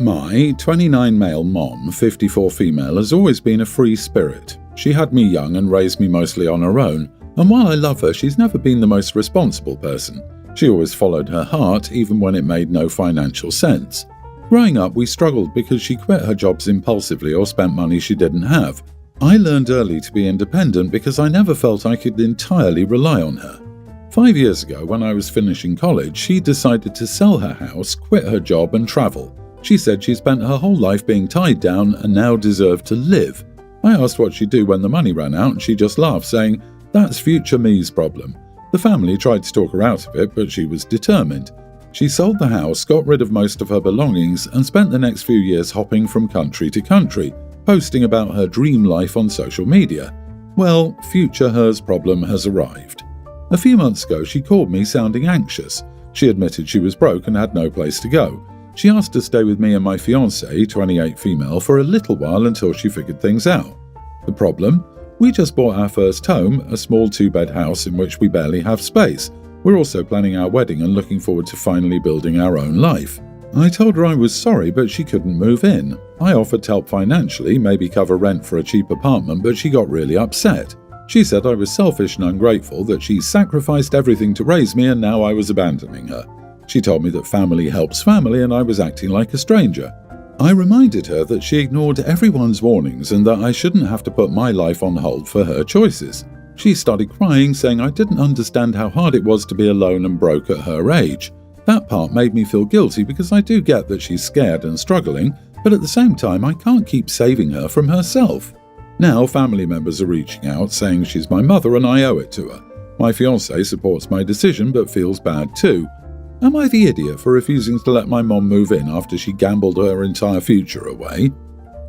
My 29 male mom, 54 female, has always been a free spirit. She had me young and raised me mostly on her own, and while I love her, she's never been the most responsible person. She always followed her heart, even when it made no financial sense. Growing up, we struggled because she quit her jobs impulsively or spent money she didn't have. I learned early to be independent because I never felt I could entirely rely on her. 5 years ago, when I was finishing college, she decided to sell her house, quit her job and travel. She said she spent her whole life being tied down and now deserved to live. I asked what she'd do when the money ran out and she just laughed, saying, "That's future me's problem." The family tried to talk her out of it, but she was determined. She sold the house, got rid of most of her belongings, and spent the next few years hopping from country to country, posting about her dream life on social media. Well, future her's problem has arrived. A few months ago, she called me sounding anxious. She admitted she was broke and had no place to go. She asked to stay with me and my fiancée, 28 female, for a little while until she figured things out. The problem? We just bought our first home, a small 2-bed house in which we barely have space. We're also planning our wedding and looking forward to finally building our own life. I told her I was sorry, but she couldn't move in. I offered to help financially, maybe cover rent for a cheap apartment, but she got really upset. She said I was selfish and ungrateful, that she sacrificed everything to raise me and now I was abandoning her. She told me that family helps family and I was acting like a stranger. I reminded her that she ignored everyone's warnings and that I shouldn't have to put my life on hold for her choices. She started crying, saying I didn't understand how hard it was to be alone and broke at her age. That part made me feel guilty because I do get that she's scared and struggling, but at the same time I can't keep saving her from herself. Now family members are reaching out saying she's my mother and I owe it to her. My fiancé supports my decision but feels bad too. Am I the idiot for refusing to let my mom move in after she gambled her entire future away?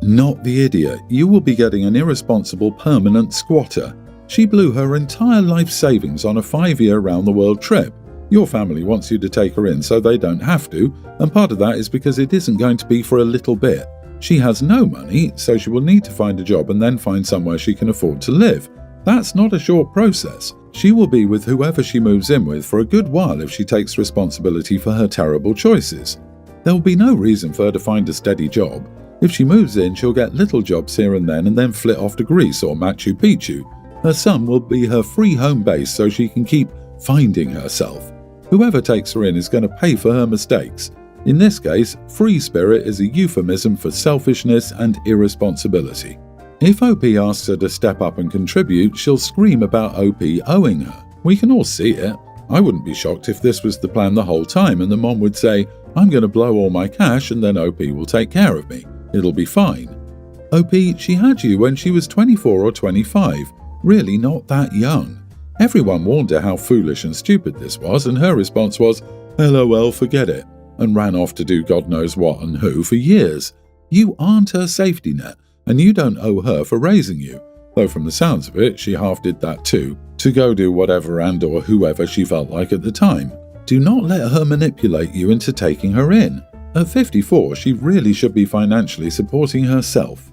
Not the idiot. You will be getting an irresponsible permanent squatter. She blew her entire life savings on a 5-year round-the-world trip. Your family wants you to take her in so they don't have to, and part of that is because it isn't going to be for a little bit. She has no money, so she will need to find a job and then find somewhere she can afford to live. That's not a short process. She will be with whoever she moves in with for a good while if she takes responsibility for her terrible choices. There will be no reason for her to find a steady job. If she moves in, she'll get little jobs here and then flit off to Greece or Machu Picchu. Her son will be her free home base so she can keep finding herself. Whoever takes her in is going to pay for her mistakes. In this case, free spirit is a euphemism for selfishness and irresponsibility. If OP asks her to step up and contribute, she'll scream about OP owing her. We can all see it. I wouldn't be shocked if this was the plan the whole time and the mom would say, "I'm going to blow all my cash and then OP will take care of me. It'll be fine." OP, she had you when she was 24 or 25. Really not that young. Everyone warned her how foolish and stupid this was, and her response was, "LOL, forget it," and ran off to do God knows what and who for years. You aren't her safety net, and you don't owe her for raising you. Though from the sounds of it, she half did that too, to go do whatever and or whoever she felt like at the time. Do not let her manipulate you into taking her in. At 54, she really should be financially supporting herself.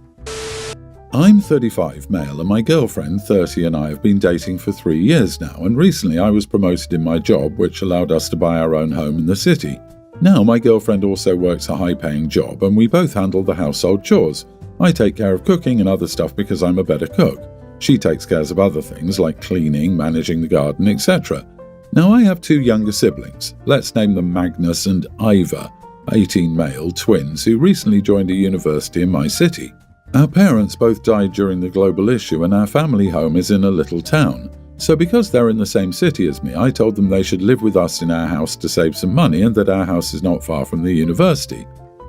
I'm 35 male and my girlfriend 30 and I have been dating for 3 years now, and recently I was promoted in my job, which allowed us to buy our own home in the city. Now my girlfriend also works a high-paying job and we both handle the household chores. I take care of cooking and other stuff because I'm a better cook. She takes care of other things like cleaning, managing the garden, etc. Now I have 2 younger siblings. Let's name them Magnus and Iva, 18 male twins who recently joined a university in my city. Our parents both died during the global issue and our family home is in a little town. So because they're in the same city as me, I told them they should live with us in our house to save some money and that our house is not far from the university.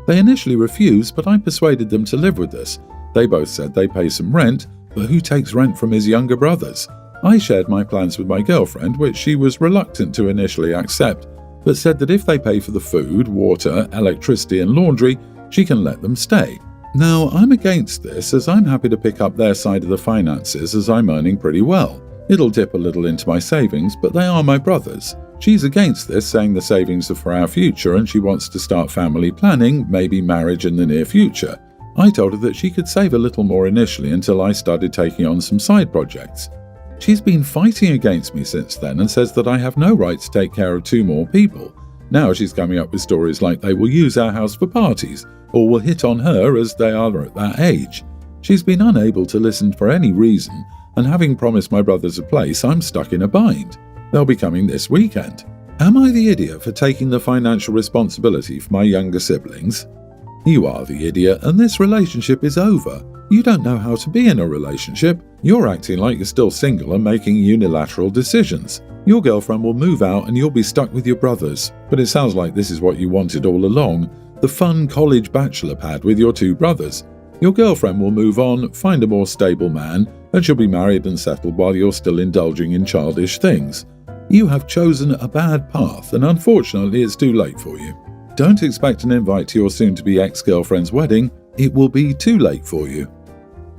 They initially refused, but I persuaded them to live with us. They both said they pay some rent, but who takes rent from his younger brothers? I shared my plans with my girlfriend, which she was reluctant to initially accept, but said that if they pay for the food, water, electricity and laundry, she can let them stay. Now, I'm against this as I'm happy to pick up their side of the finances as I'm earning pretty well. It'll dip a little into my savings, but they are my brothers. She's against this, saying the savings are for our future and she wants to start family planning, maybe marriage in the near future. I told her that she could save a little more initially until I started taking on some side projects. She's been fighting against me since then and says that I have no right to take care of 2 more people. Now she's coming up with stories like they will use our house for parties, or will hit on her as they are at that age. She's been unable to listen for any reason, and having promised my brothers a place, I'm stuck in a bind. They'll be coming this weekend. Am I the idiot for taking the financial responsibility for my younger siblings? You are the idiot, and this relationship is over. You don't know how to be in a relationship. You're acting like you're still single and making unilateral decisions. Your girlfriend will move out and you'll be stuck with your brothers. But it sounds like this is what you wanted all along, the fun college bachelor pad with your two brothers. Your girlfriend will move on, find a more stable man, and she'll be married and settled while you're still indulging in childish things. You have chosen a bad path, and unfortunately it's too late for you. Don't expect an invite to your soon-to-be ex-girlfriend's wedding. It will be too late for you.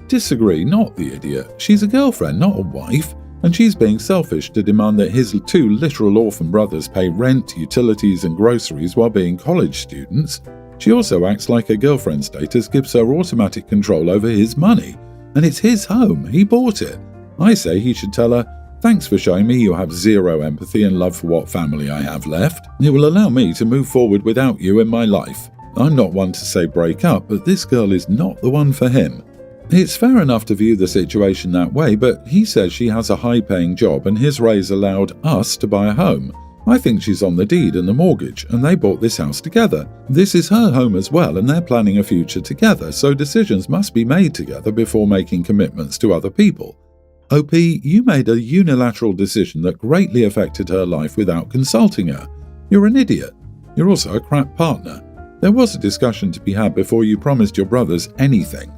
Disagree, not the idiot. She's a girlfriend, not a wife, and she's being selfish to demand that his two literal orphan brothers pay rent, utilities and groceries while being college students. She also acts like her girlfriend status gives her automatic control over his money, and it's his home, he bought it. I say he should tell her, "Thanks for showing me you have zero empathy and love for what family I have left. It will allow me to move forward without you in my life. I'm not one to say break up, but this girl is not the one for him." It's fair enough to view the situation that way, but he says she has a high-paying job and his raise allowed us to buy a home. I think she's on the deed and the mortgage, and they bought this house together. This is her home as well, and they're planning a future together, so decisions must be made together before making commitments to other people. OP, you made a unilateral decision that greatly affected her life without consulting her. You're an idiot. You're also a crap partner. There was a discussion to be had before you promised your brothers anything.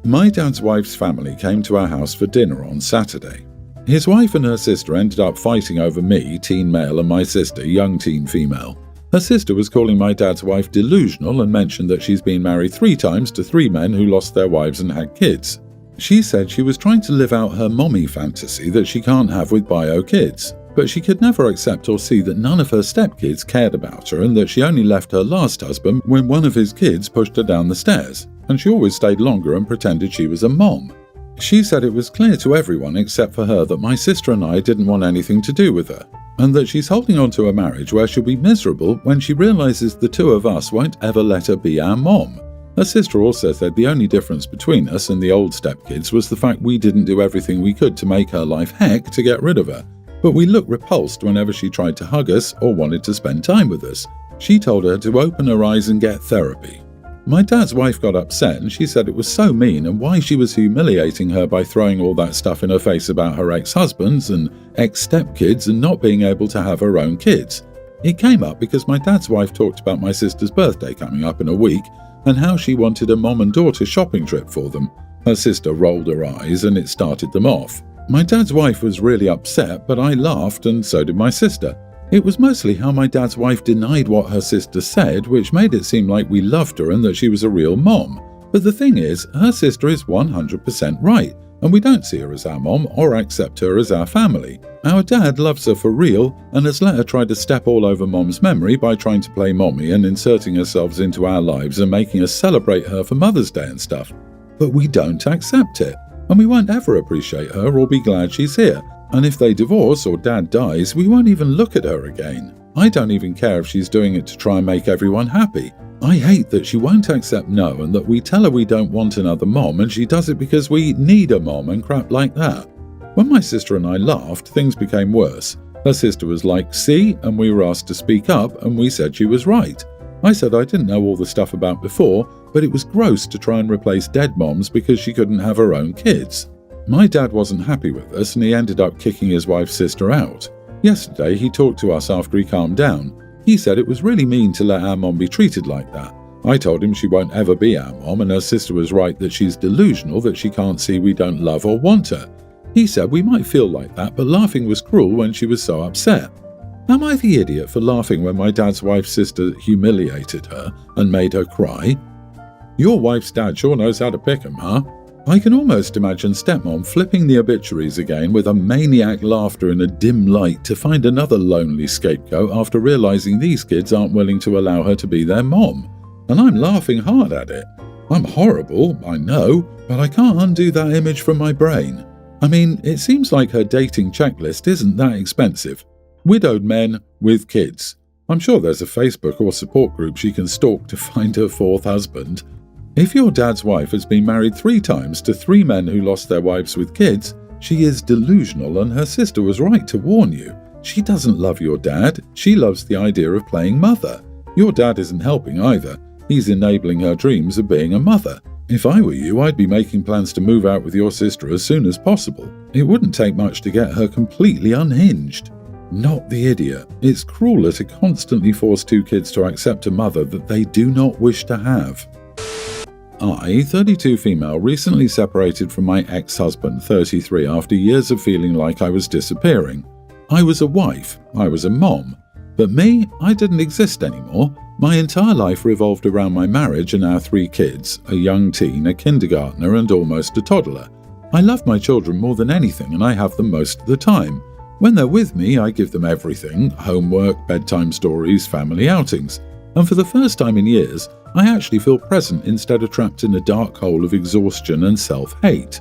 My dad's wife's family came to our house for dinner on Saturday. His wife and her sister ended up fighting over me, teen male, and my sister, young teen female. Her sister was calling my dad's wife delusional and mentioned that she's been married 3 times to 3 men who lost their wives and had kids. She said she was trying to live out her mommy fantasy that she can't have with bio kids, but she could never accept or see that none of her stepkids cared about her and that she only left her last husband when one of his kids pushed her down the stairs, and she always stayed longer and pretended she was a mom. She said it was clear to everyone except for her that my sister and I didn't want anything to do with her, and that she's holding on to a marriage where she'll be miserable when she realizes the 2 of us won't ever let her be our mom. Her sister also said the only difference between us and the old stepkids was the fact we didn't do everything we could to make her life heck to get rid of her, but we looked repulsed whenever she tried to hug us or wanted to spend time with us. She told her to open her eyes and get therapy. My dad's wife got upset and she said it was so mean and why she was humiliating her by throwing all that stuff in her face about her ex-husbands and ex-stepkids and not being able to have her own kids. It came up because my dad's wife talked about my sister's birthday coming up in a week and how she wanted a mom and daughter shopping trip for them. Her sister rolled her eyes and it started them off. My dad's wife was really upset, but I laughed and so did my sister. It was mostly how my dad's wife denied what her sister said, which made it seem like we loved her and that she was a real mom. But the thing is, her sister is 100% right, and we don't see her as our mom or accept her as our family. Our dad loves her for real and has let her try to step all over mom's memory by trying to play mommy and inserting herself into our lives and making us celebrate her for Mother's Day and stuff. But we don't accept it, and we won't ever appreciate her or be glad she's here. And if they divorce or dad dies, we won't even look at her again. I don't even care if she's doing it to try and make everyone happy. I hate that she won't accept no and that we tell her we don't want another mom and she does it because we need a mom and crap like that. When my sister and I laughed, things became worse. Her sister was like, "See?" and we were asked to speak up and we said she was right. I said I didn't know all the stuff about before, but it was gross to try and replace dead moms because she couldn't have her own kids. My dad wasn't happy with us and he ended up kicking his wife's sister out. Yesterday he talked to us after he calmed down. He said it was really mean to let our mom be treated like that. I told him she won't ever be our mom and her sister was right that she's delusional that she can't see we don't love or want her. He said we might feel like that, but laughing was cruel when she was so upset. Am I the idiot for laughing when my dad's wife's sister humiliated her and made her cry? Your wife's dad sure knows how to pick 'em, huh? I can almost imagine stepmom flipping the obituaries again with a maniac laughter in a dim light to find another lonely scapegoat after realizing these kids aren't willing to allow her to be their mom. And I'm laughing hard at it. I'm horrible, I know, but I can't undo that image from my brain. I mean, it seems like her dating checklist isn't that expensive. Widowed men with kids. I'm sure there's a Facebook or support group she can stalk to find her fourth husband. If your dad's wife has been married 3 times to 3 men who lost their wives with kids, she is delusional and her sister was right to warn you. She doesn't love your dad, she loves the idea of playing mother. Your dad isn't helping either, he's enabling her dreams of being a mother. If I were you, I'd be making plans to move out with your sister as soon as possible. It wouldn't take much to get her completely unhinged. Not the idiot. It's crueler to constantly force 2 kids to accept a mother that they do not wish to have. I, 32 female, recently separated from my ex-husband, 33, after years of feeling like I was disappearing. I was a wife, I was a mom, but me, I didn't exist anymore. My entire life revolved around my marriage and our 3 kids, a young teen, a kindergartner, and almost a toddler. I love my children more than anything and I have them most of the time. When they're with me, I give them everything: homework, bedtime stories, family outings. And for the first time in years, I actually feel present instead of trapped in a dark hole of exhaustion and self-hate.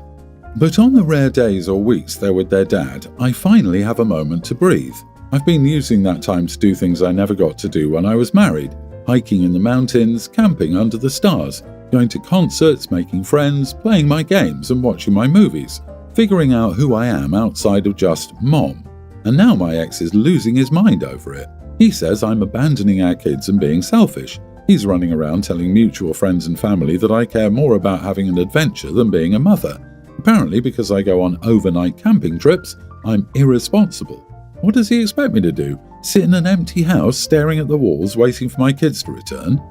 But on the rare days or weeks they're with their dad, I finally have a moment to breathe. I've been using that time to do things I never got to do when I was married: hiking in the mountains, camping under the stars, going to concerts, making friends, playing my games and watching my movies, figuring out who I am outside of just mom. And now my ex is losing his mind over it. He says I'm abandoning our kids and being selfish. He's running around telling mutual friends and family that I care more about having an adventure than being a mother. Apparently, because I go on overnight camping trips, I'm irresponsible. What does he expect me to do? Sit in an empty house staring at the walls waiting for my kids to return?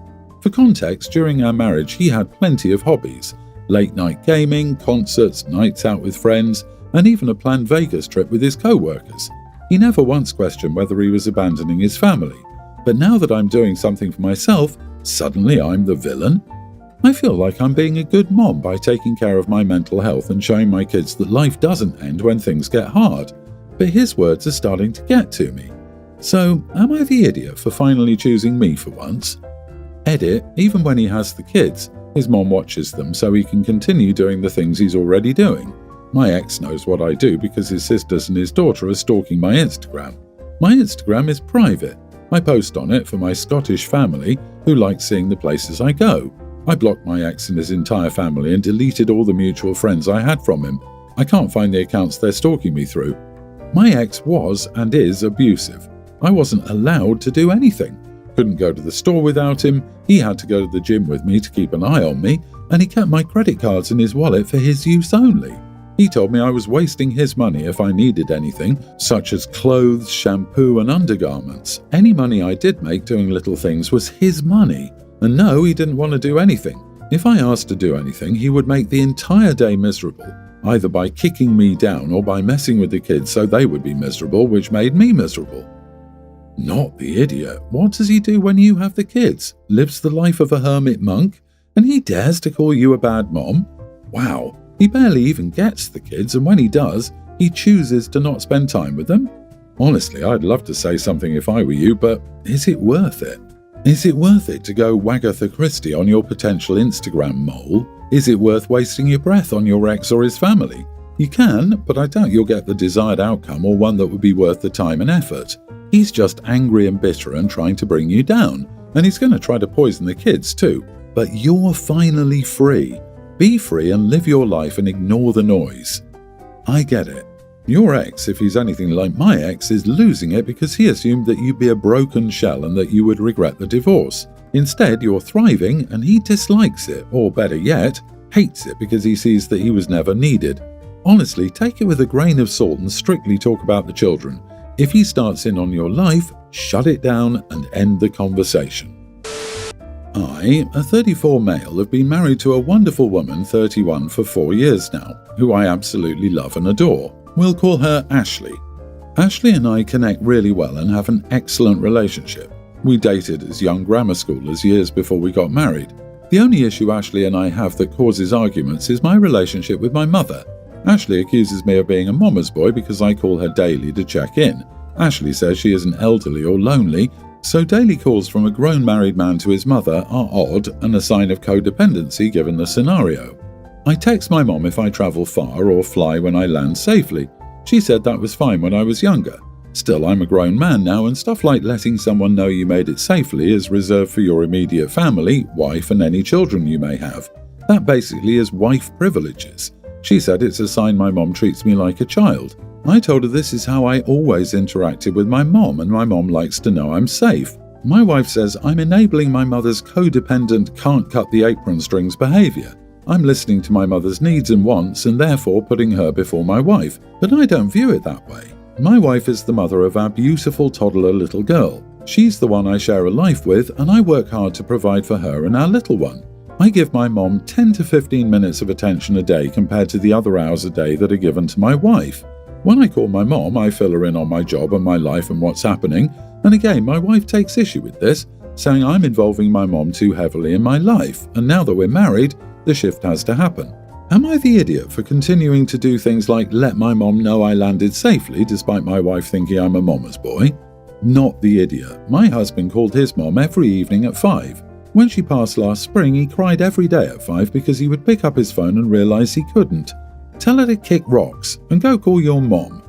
For context, during our marriage he had plenty of hobbies: late night gaming, concerts, nights out with friends, and even a planned Vegas trip with his co-workers. He never once questioned whether he was abandoning his family. But now that I'm doing something for myself, suddenly I'm the villain? I feel like I'm being a good mom by taking care of my mental health and showing my kids that life doesn't end when things get hard. But his words are starting to get to me. So, am I the idiot for finally choosing me for once? Edit, even when he has the kids, his mom watches them so he can continue doing the things he's already doing. My ex knows what I do because his sisters and his daughter are stalking my Instagram. My Instagram is private. I post on it for my Scottish family who like seeing the places I go. I blocked my ex and his entire family and deleted all the mutual friends I had from him. I can't find the accounts they're stalking me through. My ex was and is abusive. I wasn't allowed to do anything. Couldn't go to the store without him, he had to go to the gym with me to keep an eye on me, and he kept my credit cards in his wallet for his use only. He told me I was wasting his money if I needed anything, such as clothes, shampoo and undergarments. Any money I did make doing little things was his money. And no, he didn't want to do anything. If I asked to do anything, he would make the entire day miserable, either by kicking me down or by messing with the kids so they would be miserable, which made me miserable. Not the idiot. What does he do when you have the kids? Lives the life of a hermit monk? And he dares to call you a bad mom? Wow. He barely even gets the kids, and when he does, he chooses to not spend time with them? Honestly, I'd love to say something if I were you, but is it worth it? Is it worth it to go Wagatha Christie on your potential Instagram mole? Is it worth wasting your breath on your ex or his family? You can, but I doubt you'll get the desired outcome or one that would be worth the time and effort. He's just angry and bitter and trying to bring you down, and he's going to try to poison the kids too. But you're finally free. Be free and live your life and ignore the noise. I get it. Your ex, if he's anything like my ex, is losing it because he assumed that you'd be a broken shell and that you would regret the divorce. Instead, you're thriving and he dislikes it, or better yet, hates it because he sees that he was never needed. Honestly, take it with a grain of salt and strictly talk about the children. If he starts in on your life, shut it down and end the conversation. I, a 34 male, have been married to a wonderful woman, 31, for 4 years now, who I absolutely love and adore. We'll call her Ashley. Ashley and I connect really well and have an excellent relationship. We dated as young grammar schoolers years before we got married. The only issue Ashley and I have that causes arguments is my relationship with my mother. Ashley accuses me of being a mama's boy because I call her daily to check in. Ashley says she isn't elderly or lonely, so daily calls from a grown married man to his mother are odd and a sign of codependency given the scenario. I text my mom if I travel far or fly when I land safely. She said that was fine when I was younger. Still, I'm a grown man now, and stuff like letting someone know you made it safely is reserved for your immediate family, wife, and any children you may have. That basically is wife privileges. She said it's a sign my mom treats me like a child. I told her this is how I always interacted with my mom, and my mom likes to know I'm safe. My wife says I'm enabling my mother's codependent, can't cut the apron strings behaviour. I'm listening to my mother's needs and wants and therefore putting her before my wife, but I don't view it that way. My wife is the mother of our beautiful toddler little girl. She's the one I share a life with, and I work hard to provide for her and our little one. I give my mom 10 to 15 minutes of attention a day compared to the other hours a day that are given to my wife. When I call my mom, I fill her in on my job and my life and what's happening, and again, my wife takes issue with this, saying I'm involving my mom too heavily in my life, and now that we're married, the shift has to happen. Am I the idiot for continuing to do things like let my mom know I landed safely despite my wife thinking I'm a mama's boy? Not the idiot. My husband called his mom every evening at 5. When she passed last spring, he cried every day at 5 because he would pick up his phone and realise he couldn't. Tell her to kick rocks and go call your mom.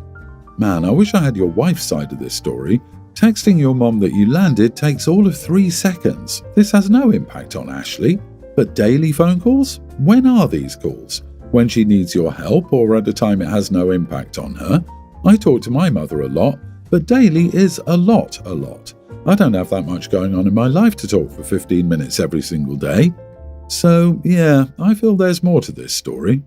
Man, I wish I had your wife's side of this story. Texting your mom that you landed takes all of 3 seconds. This has no impact on Ashley. But daily phone calls? When are these calls? When she needs your help or at a time it has no impact on her? I talk to my mother a lot, but daily is a lot. I don't have that much going on in my life to talk for 15 minutes every single day. So, yeah, I feel there's more to this story.